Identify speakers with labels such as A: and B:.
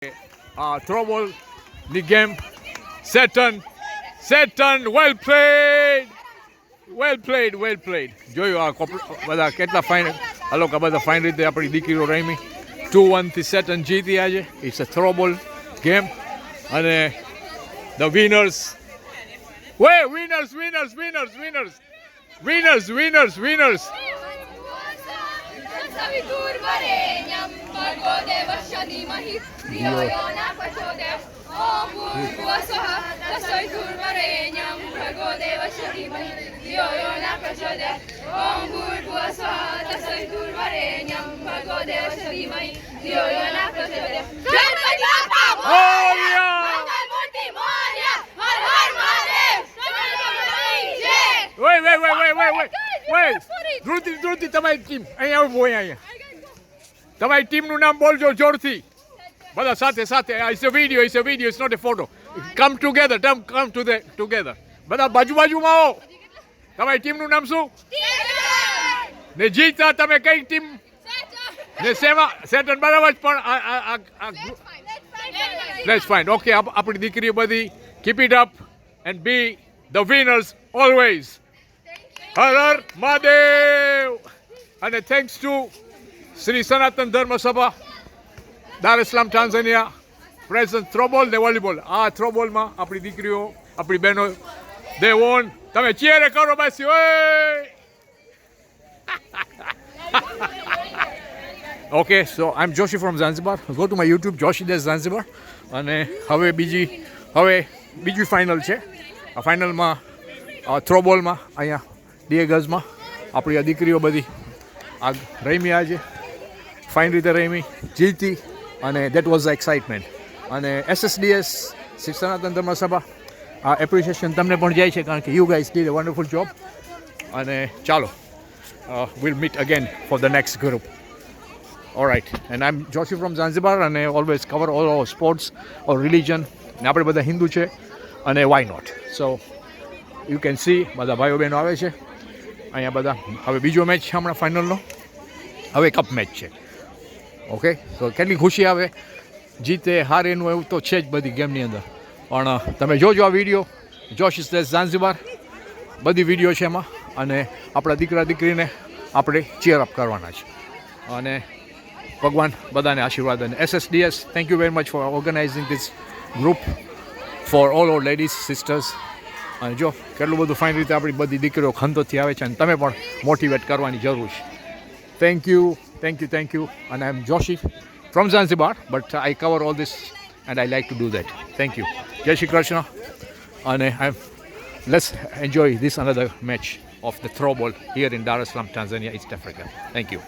A: Throw ball, the game, Saturn, well played, well played. જોયું આ બધા કેટલા ફાઇન આ લોકો બધા ફાઇન રીતે આપણી દીકરીઓ રમી 2-1 થી સેટન જીતી આજે. It's a throw ball game અને the winners winners. Wait. Dhruti તમારી ટીમ અહીંયા આવો અહીંયા તમારી ટીમનું નામ બોલજો જોરથી બધા સાથે it's a video it's not a photo. Come together બધા બાજુમાં આવો. તમારી ટીમનું નામ શું ને જીતા તમે કઈ ટીમ ને સેટન બરાબર પણ લેટ્સ ફાઇન ઓકે. આપણી દીકરીઓ બધી keep it up and be the winners always. Har Har Mahadev. અને થેન્ક્સ ટુ શ્રી સનાતન ધર્મ સભા દાર ઇસ્લામ ટાન્ઝાનિયા પ્રેઝન્ટ થ્રોબોલ ને વોલીબોલ. આ થ્રોબોલમાં આપણી દીકરીઓ આપણી બહેનો દે વોન. તમે ચીયર કરો બાસી ઓય. Okay so I am Joshi from Zanzibar. Go to my YouTube Joshi દેસ ઝાંઝીબાર. અને હવે બીજી ફાઇનલ છે. આ ફાઇનલમાં થ્રોબોલમાં અહીંયા ડિએગઝમાં આપણી આ દીકરીઓ બધી આ રમી આજે ફાઇન રીતે રમી જીતી અને દેટ વોઝ ધ એક્સાઇટમેન્ટ. અને SSDS શ્રી સનાતન ધર્મ સભા આ એપ્રિસિએશન તમને પણ જાય છે કારણ કે you guys did a wonderful job. અને ચાલો we'll meet again for the next group. All right, and I'm Joshi from Zanzibar and I always cover all our sports or religion. ને આપણે બધા હિન્દુ છે અને why not? So you can see બધા ભાઈઓ બહેનો આવે છે અહીંયા બધા. હવે બીજો મેચ છે હમણાં ફાઇનલનો, હવે કપ મેચ છે. ઓકે તો કેટલી ખુશી આવે જીતે હારે એનું એવું તો છે જ બધી ગેમની અંદર. પણ તમે જોજો આ વિડીયો જોશી દેસ ઝાંઝીબાર બધી વિડીયો છે એમાં. અને આપણા દીકરા દીકરીને આપણે ચીયર અપ કરવાના છે. અને ભગવાન બધાને આશીર્વાદ. અને SSDS thank you very much for organising this group for all our ladies sisters. અને જો કેટલું બધું ફાઇન રીતે આપણી બધી દીકરીઓ ખંતોથી આવે છે અને તમે પણ મોટિવેટ કરવાની જરૂર છે. Thank you. And I'm Joshi from Zanzibar, but I cover all this and I like to do that. Thank you. Jai Shri Krishna. And let's enjoy this another match of the throw ball here in Dar es Salaam, Tanzania, East Africa. Thank you.